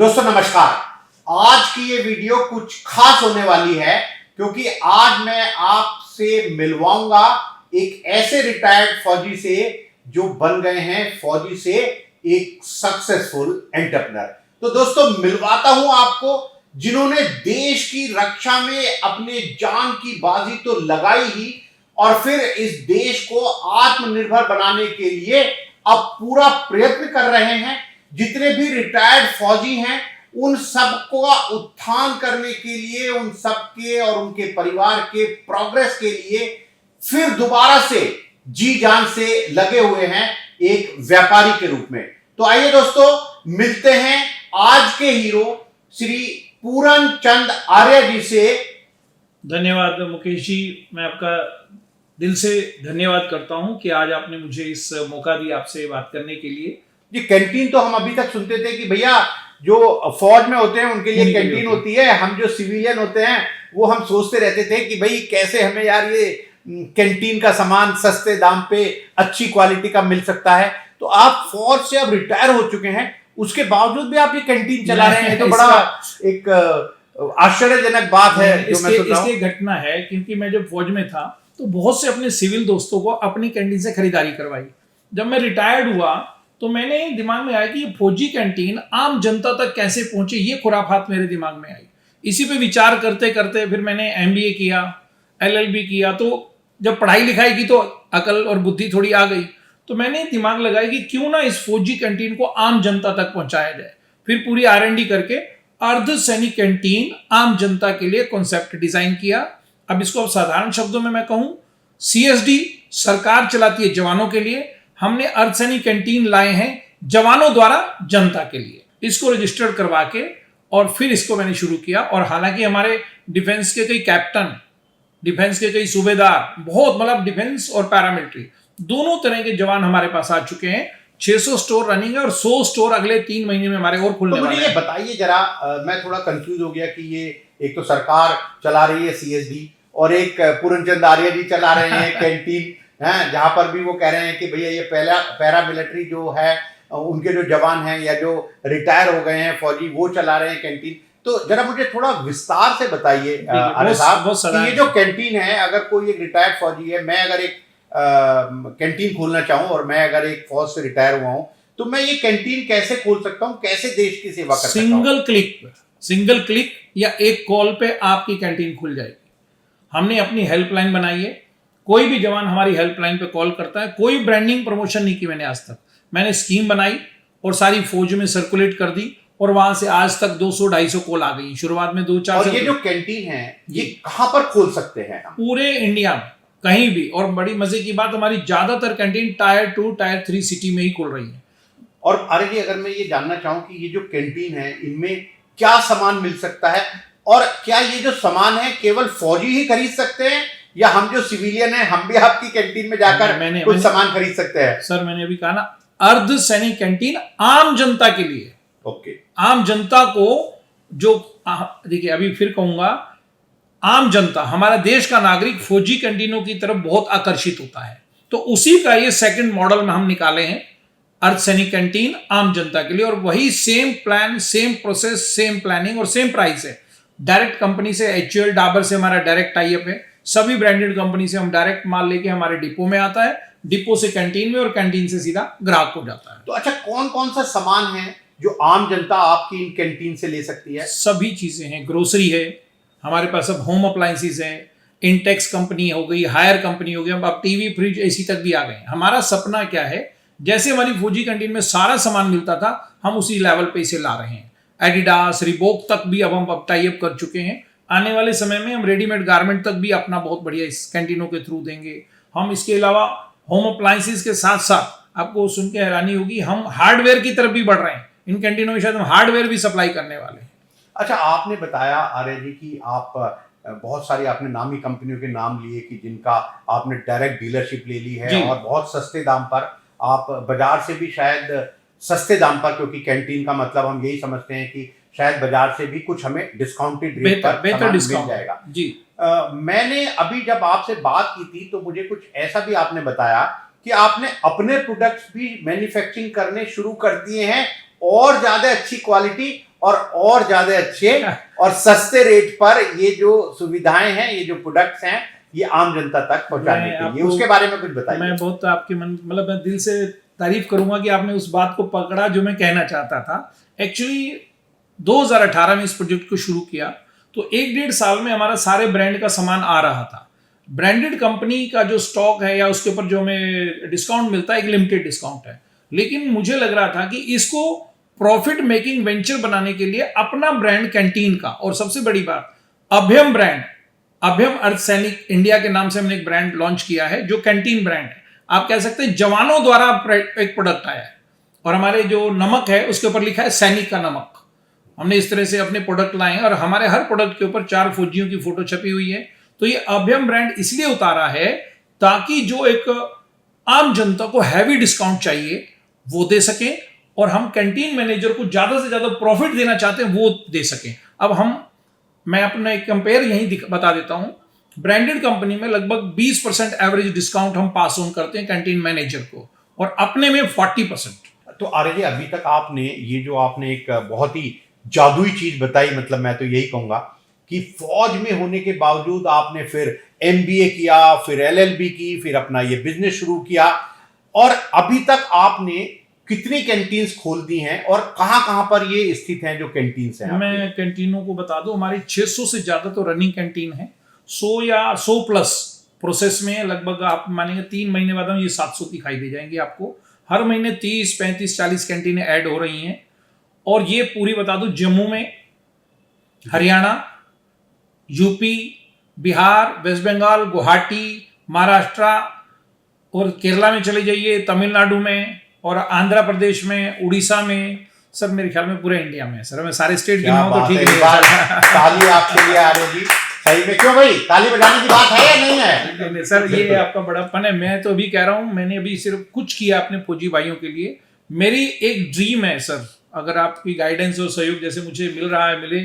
दोस्तों नमस्कार। आज की ये वीडियो कुछ खास होने वाली है क्योंकि आज मैं आपसे मिलवाऊंगा एक ऐसे रिटायर्ड फौजी से जो बन गए हैं फौजी से एक सक्सेसफुल एंटरप्रेन्योर। तो दोस्तों मिलवाता हूं आपको जिन्होंने देश की रक्षा में अपने जान की बाजी तो लगाई ही और फिर इस देश को आत्मनिर्भर बनाने के लिए अब पूरा प्रयत्न कर रहे हैं। जितने भी रिटायर्ड फौजी हैं उन सबको उत्थान करने के लिए, उन सबके और उनके परिवार के प्रोग्रेस के लिए फिर दोबारा से जी जान से लगे हुए हैं एक व्यापारी के रूप में। तो आइए दोस्तों मिलते हैं आज के हीरो श्री पूरन चंद आर्य जी से। धन्यवाद मुकेश जी, मैं आपका दिल से धन्यवाद करता हूं कि आज आपने मुझे इस मौका दिया आपसे बात करने के लिए। जी कैंटीन तो हम अभी तक सुनते थे कि भैया जो फौज में होते हैं उनके लिए कैंटीन होती है, हम जो सिविलियन होते हैं वो हम सोचते रहते थे कि भाई कैसे हमें यार ये कैंटीन का सामान सस्ते दाम पे अच्छी क्वालिटी का मिल सकता है। तो आप फौज से अब रिटायर हो चुके हैं, उसके बावजूद भी आप ये कैंटीन चला रहे हैं, तो बड़ा एक आश्चर्यजनक बात है जो मैं सुन रहा हूं। इसकी घटना है क्योंकि मैं जब फौज में था तो बहुत से अपने सिविल दोस्तों को अपनी कैंटीन से खरीदारी करवाई। जब मैं रिटायर्ड हुआ तो मैंने दिमाग में आया कि ये फौजी कैंटीन आम जनता तक कैसे पहुंचे, ये खुराफात मेरे दिमाग में आई। इसी पे विचार करते करते फिर मैंने MBA किया, LLB किया। तो जब पढ़ाई लिखाई की तो अकल और बुद्धि थोड़ी आ गई, तो मैंने दिमाग लगाया कि क्यों ना इस फौजी कैंटीन को आम जनता तक पहुंचाया जाए। फिर पूरी R&D करके अर्ध सैनिक कैंटीन आम जनता के लिए कॉन्सेप्ट डिजाइन किया। अब इसको अब साधारण शब्दों में मैं कहूं, CSD सरकार चलाती है जवानों के लिए, हमने अर्धसैनिक कैंटीन लाए हैं जवानों द्वारा जनता के लिए। इसको रजिस्टर्ड करवा के और फिर इसको मैंने शुरू किया। और हालांकि हमारे डिफेंस के कई कैप्टन, डिफेंस के कई सूबेदार, बहुत मतलब डिफेंस और पैरामिलिट्री दोनों तरह के जवान हमारे पास आ चुके हैं। 600 स्टोर रनिंग है और 100 स्टोर अगले 3 महीने में हमारे और खुलने वाले हैं। तो मुझे ये बताइए जरा, मैं थोड़ा कंफ्यूज हो गया कि ये एक तो सरकार चला रही है CSD और एक पूरनचंद आर्य जी चला रहे हैं कैंटीन हैं, जहां पर भी वो कह रहे हैं कि भैया ये पैरामिलिट्री जो है उनके जो जवान हैं या जो रिटायर हो गए हैं फौजी वो चला रहे हैं कैंटीन। तो जरा मुझे थोड़ा विस्तार से बताइए आर्य साहब कि ये जो कैंटीन है, अगर कोई एक रिटायर्ड फौजी है, मैं अगर एक कैंटीन खोलना चाहूँ और मैं अगर एक फौज से रिटायर हुआ हूँ तो मैं ये कैंटीन कैसे खोल सकता हूँ, कैसे देश की सेवा कर सकता हूँ? सिंगल क्लिक या एक कॉल पे आपकी कैंटीन खुल जाएगी। हमने अपनी हेल्पलाइन बनाई है, कोई भी जवान हमारी हेल्पलाइन पे कॉल करता है। कोई ब्रांडिंग प्रमोशन नहीं की मैंने आज तक। मैंने स्कीम बनाई और सारी फौज में सर्कुलेट कर दी और वहां से आज तक 200-250 कॉल आ गई। शुरुआत में 2-4। और ये जो कैंटीन है ये कहां पर खोल सकते हैं हम? पूरे इंडिया में कहीं भी। और बड़ी मजे की बात, हमारी ज्यादातर कैंटीन Tier 2, Tier 3 सिटी में ही खुल रही है। और अरे जी अगर मैं ये जानना चाहूँ कि ये जो कैंटीन है इनमें क्या सामान मिल सकता है और क्या ये जो सामान है केवल फौजी ही खरीद सकते हैं या हम जो सिविलियन हैं हम भी आपकी कैंटीन में जाकर कुछ सामान खरीद सकते हैं? सर मैंने अभी कहा ना, अर्ध सैनिक कैंटीन आम जनता के लिए। ओके। आम जनता को जो देखिए, अभी फिर कहूंगा, आम जनता, हमारा देश का नागरिक फौजी कैंटीनों की तरफ बहुत आकर्षित होता है। तो उसी का ये सेकंड मॉडल में हम निकाले हैं, अर्ध सैनिक कैंटीन आम जनता के लिए। और वही same plan, same process, same planning और सेम प्राइस है। डायरेक्ट कंपनी से HUL डाबर से हमारा डायरेक्ट टाई अप है। सभी ब्रांडेड कंपनी से हम डायरेक्ट माल लेके हमारे डिपो में आता है, डिपो से कैंटीन में और कैंटीन से सीधा ग्राहक को जाता है। तो अच्छा, कौन कौन सा सामान है जो आम जनता आपकी इन कैंटीन से ले सकती है? सभी चीजें हैं। ग्रोसरी है हमारे पास, अब होम अप्लायंसेस है, इंटेक्स कंपनी हो गई, हायर कंपनी हो गई, अब टीवी, फ्रिज, AC तक भी आ गए। हमारा सपना क्या है, जैसे हमारी फौजी कैंटीन में सारा सामान मिलता था, हम उसी लेवल पे इसे ला रहे हैं। एडिडास, रिबॉक तक भी अब हम टाई अप कर चुके हैं। आने वाले समय में हम रेडीमेड गारमेंट तक भी अपना बहुत बढ़िया इस कैंटीनों के थ्रू देंगे। हम इसके अलावा होम अप्लायंसेस के साथ साथ, आपको सुन के हैरानी होगी, हम हार्डवेयर की तरफ भी बढ़ रहे हैं। इन कैंटीनों में शायद हम हार्डवेयर भी सप्लाई करने वाले हैं। अच्छा, आपने बताया आर्य जी कि आप बहुत सारी आपने नामी कंपनियों के नाम लिए कि जिनका आपने डायरेक्ट डीलरशिप ले ली है और बहुत सस्ते दाम पर, आप बाजार से भी शायद सस्ते दाम पर, क्योंकि कैंटीन का मतलब हम यही समझते हैं कि शायद बाजार से भी कुछ हमें डिस्काउंटेड रेट पर बेहतर डिस्काउंट मिल जाएगा जी। मैंने अभी जब आपसे बात की थी तो मुझे कुछ ऐसा भी आपने बताया कि आपने अपने प्रोडक्ट्स भी मैन्युफैक्चरिंग करने शुरू कर दिए हैं और ज्यादा अच्छी क्वालिटी और ज्यादा अच्छे और सस्ते रेट पर ये जो सुविधाएं हैं, ये जो प्रोडक्ट्स हैं, ये आम जनता तक पहुंचाने के लिए, उसके बारे में कुछ बताइए। मैं बहुत आपके मन मतलब मैं दिल से तारीफ करूंगा कि आपने उस बात को पकड़ा जो मैं कहना चाहता था। एक्चुअली 2018 में इस प्रोजेक्ट को शुरू किया तो 1-1.5 साल में हमारा सारे ब्रांड का सामान आ रहा था। ब्रांडेड कंपनी का जो स्टॉक है या उसके ऊपर जो हमें डिस्काउंट मिलता है, एक लिमिटेड डिस्काउंट है, लेकिन मुझे लग रहा था कि इसको प्रॉफिट मेकिंग वेंचर बनाने के लिए अपना ब्रांड कैंटीन का, और सबसे बड़ी बात अभ्यम ब्रांड, अभ्यम अर्ध सैनिक इंडिया के नाम से हमने एक ब्रांड लॉन्च किया है जो कैंटीन ब्रांड है। आप कह सकते हैं जवानों द्वारा एक प्रोडक्ट आया है, और हमारे जो नमक है उसके ऊपर लिखा है सैनिक का नमक। हमने इस तरह से अपने प्रोडक्ट लाए हैं और हमारे हर प्रोडक्ट के ऊपर 4 फौजियों की फोटो छपी हुई है। तो ये अभ्यम ब्रांड इसलिए उतारा है ताकि जो एक आम जनता को हैवी डिस्काउंट चाहिए वो दे सके, और हम कैंटीन मैनेजर को ज्यादा से ज्यादा प्रॉफिट देना चाहते हैं वो दे सकें। अब मैं अपना एक कंपेयर यहीं बता देता हूं। ब्रांडेड कंपनी में लगभग 20% एवरेज डिस्काउंट हम पास ऑन करते हैं कैंटीन मैनेजर को, और अपने में 40%। तो आर्य जी, अभी तक आपने ये जो आपने एक बहुत ही जादुई चीज बताई, मतलब मैं तो यही कहूंगा कि फौज में होने के बावजूद आपने फिर MBA किया, फिर LLB की, फिर अपना ये बिजनेस शुरू किया, और अभी तक आपने कितनी कैंटीन्स खोल दी हैं और कहां पर ये स्थित हैं जो कैंटीन्स हैं? मैं कैंटीनों को बता दूं, हमारी 600 से ज्यादा तो रनिंग कैंटीन है, 100 या 100 प्लस प्रोसेस में। लगभग आप मानेंगे 3 महीने बाद हम ये 700 दिखाई दे जाएंगे आपको। हर महीने 30, 35, 40 कैंटीनें ऐड हो रही हैं, और ये पूरी बता दूं जम्मू में, हरियाणा, यूपी, बिहार, वेस्ट बंगाल, गुवाहाटी, महाराष्ट्र, और केरला में चले जाइए, तमिलनाडु में, और आंध्र प्रदेश में, उड़ीसा में। सर मेरे ख्याल में पूरे इंडिया में है सर। मैं सारे स्टेट गिनाऊं तो ठीक है। ताली आपके लिए आ रही, सही में। क्यों भाई, ताली बजाने की बात है या नहीं है? नहीं सर, ये आपका बड़ापन है। मैं तो अभी कह रहा हूं, मैंने अभी सिर्फ कुछ किया अपने फौजी भाइयों के लिए। मेरी एक ड्रीम है सर, अगर आपकी गाइडेंस और सहयोग जैसे मुझे मिल रहा है मिले,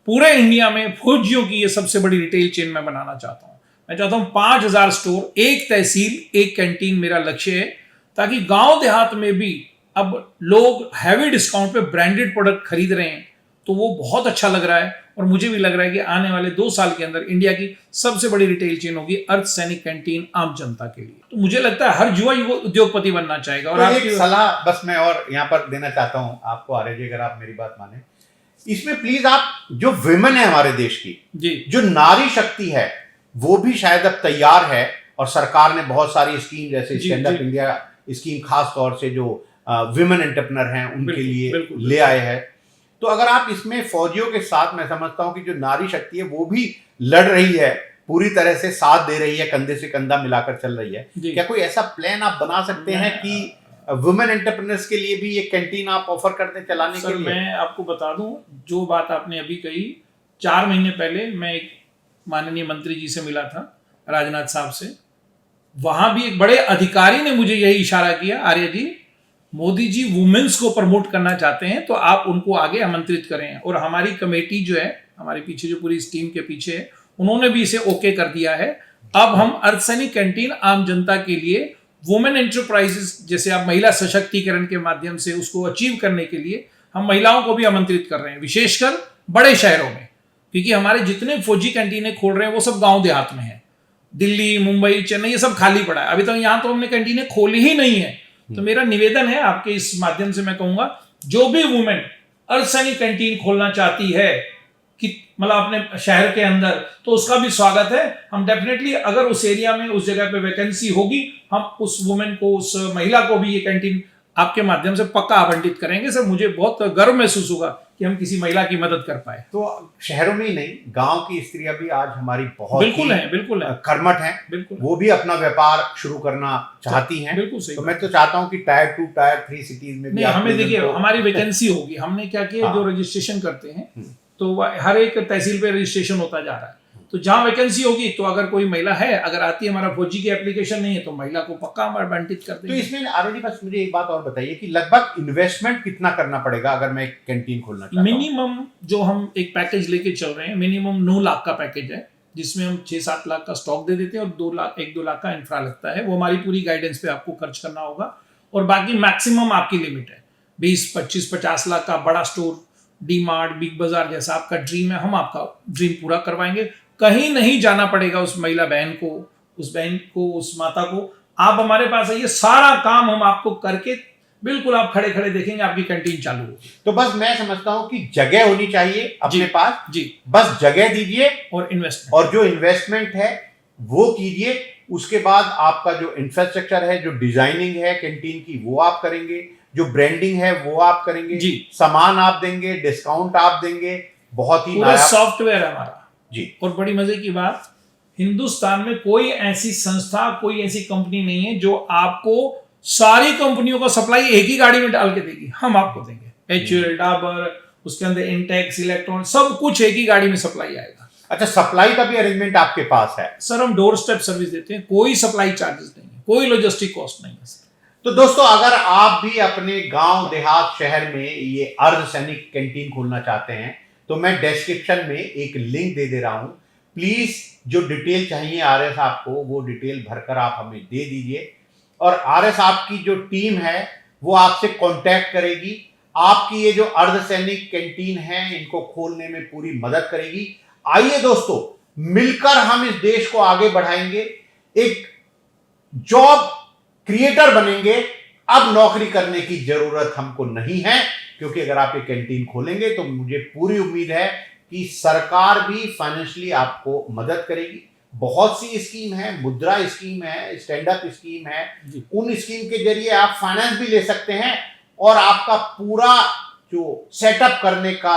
पूरे इंडिया में फौजियों की ये सबसे बड़ी रिटेल चेन मैं बनाना चाहता हूं। मैं चाहता हूं 5000 स्टोर, एक तहसील, एक कैंटीन मेरा लक्ष्य है, ताकि गांव देहात में भी अब लोग हैवी डिस्काउंट पे ब्रांडेड प्रोडक्ट खरीद रहे हैं, तो वो बहुत अच्छा लग रहा है। और मुझे भी लग रहा है कि आने वाले 2 साल के अंदर इंडिया की सबसे बड़ी रिटेल चेन होगी अर्ध सैनिक कैंटीन आम जनता के लिए। तो मुझे लगता है हर युवा उद्योगपति बनना चाहेगा। और तो एक सलाह बस मैं और यहाँ पर देना चाहता हूँ आपको आर्य जी, अगर आप मेरी बात माने, इसमें प्लीज आप जो विमेन है हमारे देश की जी, जो नारी शक्ति है, वो भी शायद अब तैयार है, और सरकार ने बहुत सारी स्कीम जैसे स्टैंड अप इंडिया स्कीम खास तौर से जो विमेन एंटरप्रेन्योर हैं उनके लिए ले आए हैं। तो अगर आप इसमें फौजियों के साथ, मैं समझता हूं कि जो नारी शक्ति है वो भी लड़ रही है, पूरी तरह से साथ दे रही है, कंधे से कंधा मिलाकर चल रही है। क्या कोई ऐसा प्लान आप बना सकते हैं कि वुमेन एंटरप्रेन्योर्स के लिए भी ये कैंटीन आप ऑफर करते चलाने के लिए? मैं आपको बता दूं, जो बात आपने अभी कही, 4 महीने पहले मैं एक माननीय मंत्री जी से मिला था, राजनाथ साहब से। वहां भी एक बड़े अधिकारी ने मुझे यही इशारा किया, आर्य जी, मोदी जी वुमेन्स को प्रमोट करना चाहते हैं तो आप उनको आगे आमंत्रित करें। और हमारी कमेटी जो है, हमारे पीछे जो पूरी इस टीम के पीछे है, उन्होंने भी इसे ओके कर दिया है। अब हम अर्धसैनिक कैंटीन आम जनता के लिए वुमेन एंटरप्राइजेस, जैसे आप महिला सशक्तिकरण के माध्यम से उसको अचीव करने के लिए हम महिलाओं को भी आमंत्रित कर रहे हैं, विशेषकर बड़े शहरों में, क्योंकि हमारे जितने फौजी कैंटीनें खोल रहे हैं वो सब गांव देहात में है। दिल्ली, मुंबई, चेन्नई, ये सब खाली पड़ा है। अभी तक यहाँ तो हमने कैंटीनें खोली ही नहीं है। तो मेरा निवेदन है आपके इस माध्यम से, मैं कहूंगा जो भी वुमेन अर्धसैनिक कैंटीन खोलना चाहती है कि मतलब अपने शहर के अंदर, तो उसका भी स्वागत है। हम डेफिनेटली, अगर उस एरिया में उस जगह पे वैकेंसी होगी, हम उस वुमेन को, उस महिला को भी ये कैंटीन आपके माध्यम से पक्का आवंटित करेंगे। सर मुझे बहुत गर्व महसूस होगा कि हम किसी महिला की मदद कर पाए। तो शहरों में ही नहीं, गांव की स्त्रियां भी आज हमारी बहुत बिल्कुल है कर्मठ हैं, बिल्कुल, वो भी अपना व्यापार शुरू करना चाहती हैं। बिल्कुल सही। तो मैं तो चाहता हूं कि टायर 2, टायर 3 सिटीज में भी हमें देखिए, हमारी वैकेंसी होगी। हमने क्या किया, जो रजिस्ट्रेशन करते हैं तो हर एक तहसील पे रजिस्ट्रेशन होता जा रहा है। तो जहां वैकेंसी होगी, तो अगर कोई महिला है, अगर आती है, हमारा फौजी की एप्लीकेशन नहीं है, तो महिला को पक्का हम आवंटित कर देंगे। तो इसमें आर्य जी बस मुझे एक बात और बताइए कि लगभग इन्वेस्टमेंट कितना करना पड़ेगा अगर मैं कैंटीन खोलना चाहता हूं? मिनिमम जो हम एक पैकेज लेके चल रहे हैं, मिनिमम 9 लाख का पैकेज है, जिसमें हम 6-7 लाख का स्टॉक दे देते हैं और 1-2 लाख का इंफ्रा लगता है। वो हमारी पूरी गाइडेंस पे आपको खर्च करना होगा। और बाकी मैक्सिमम आपकी लिमिट है 20, 25, 50 लाख का बड़ा स्टोर डी मार्ट, बिग बाजार जैसा आपका ड्रीम है, हम आपका ड्रीम पूरा करवाएंगे। कहीं नहीं जाना पड़ेगा उस महिला बहन को, उस माता को। आप हमारे पास आइए, सारा काम हम आपको करके बिल्कुल आप खड़े खड़े देखेंगे, आपकी कैंटीन चालू होगी। तो बस मैं समझता हूं कि जगह होनी चाहिए अपने पास जी, बस जगह दीजिए और इन्वेस्टमेंट, और जो इन्वेस्टमेंट है वो कीजिए। उसके बाद आपका जो इंफ्रास्ट्रक्चर है, जो डिजाइनिंग है कैंटीन की, वो आप करेंगे, जो ब्रांडिंग है वो आप करेंगे जी, सामान आप देंगे, डिस्काउंट आप देंगे, बहुत ही पूरा सॉफ्टवेयर है हमारा जी। और बड़ी मजे की बात, हिंदुस्तान में कोई ऐसी संस्था, कोई ऐसी कंपनी नहीं है जो आपको सारी कंपनियों का सप्लाई एक ही गाड़ी में डाल के देगी। हम आपको देंगे HUL, डाबर, उसके अंदर इंटेक्स, इलेक्ट्रॉन, सब कुछ एक ही गाड़ी में सप्लाई आएगा। अच्छा, सप्लाई का भी अरेंजमेंट आपके पास है? सर हम डोर स्टेप सर्विस देते हैं, कोई सप्लाई चार्जेस नहीं है, कोई लॉजिस्टिक कॉस्ट नहीं है सर। तो दोस्तों, अगर आप भी अपने गांव देहात शहर में ये अर्धसैनिक कैंटीन खोलना चाहते हैं तो मैं डिस्क्रिप्शन में एक लिंक दे रहा हूं। प्लीज जो डिटेल चाहिए RS आपको, वो डिटेल भरकर आप हमें दे दीजिए और RS आपकी जो टीम है वो आपसे कांटेक्ट करेगी। आपकी ये जो अर्धसैनिक कैंटीन है इनको खोलने में पूरी मदद करेगी। आइए दोस्तों, मिलकर हम इस देश को आगे बढ़ाएंगे, एक जॉब क्रिएटर बनेंगे। अब नौकरी करने की जरूरत हमको नहीं है, क्योंकि अगर आप ये कैंटीन खोलेंगे तो मुझे पूरी उम्मीद है कि सरकार भी फाइनेंशियली आपको मदद करेगी। बहुत सी स्कीम है, मुद्रा स्कीम है, स्टैंड अप स्कीम है, उन स्कीम के जरिए आप फाइनेंस भी ले सकते हैं और आपका पूरा जो सेटअप करने का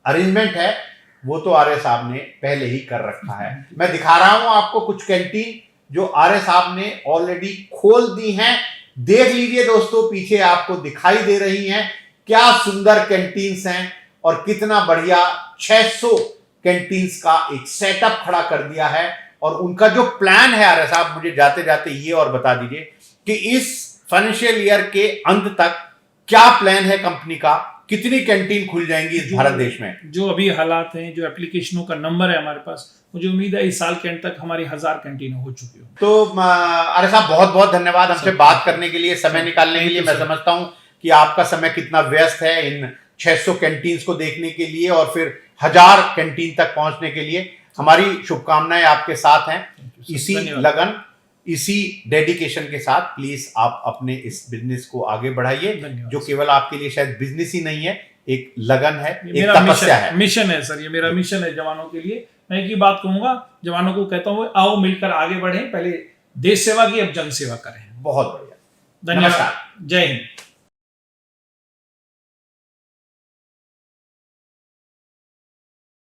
अरेंजमेंट है वो तो RS साहब ने पहले ही कर रखा है। मैं दिखा रहा हूं आपको कुछ कैंटीन जो RS साहब ने ऑलरेडी खोल दी हैं। देख लीजिए दोस्तों, पीछे आपको दिखाई दे रही हैं, क्या सुंदर कैंटीन्स हैं और कितना बढ़िया 600 कैंटीन्स का एक सेटअप खड़ा कर दिया है। और उनका जो प्लान है RS साहब, मुझे जाते जाते ये और बता दीजिए कि इस फाइनेंशियल ईयर के अंत तक क्या प्लान है कंपनी का, कितनी कैंटीन खुल जाएंगी इस भारत देश में? जो अभी हालात हैं, जो एप्लीकेशनों का नंबर है हमारे पास, मुझे उम्मीद है इस साल के एंड तक हमारी 1000 कैंटीन हो चुकी हो। तो RS साहब, बहुत बहुत धन्यवाद हमसे बात करने के लिए, समय निकालने के लिए। मैं समझता हूं कि आपका समय कितना व्यस्त है इन 600 कैंटीन्स को देखने के लिए और फिर 1000 कैंटीन तक पहुंचने के लिए। हमारी शुभकामनाएं आपके साथ हैं। इसी लगन, इसी डेडिकेशन के साथ प्लीज आप अपने इस बिजनेस को आगे बढ़ाइए, जो केवल आपके लिए शायद बिजनेस ही नहीं है, एक लगन है, एक तपस्या है, मिशन है सर। ये मेरा मिशन है जवानों के लिए। मैं एक ही बात कहूंगा, जवानों को कहता हूं, आओ मिलकर आगे बढ़ें, पहले देश सेवा की, अब जन सेवा करें। बहुत बढ़िया, धन्यवाद, जय हिंद।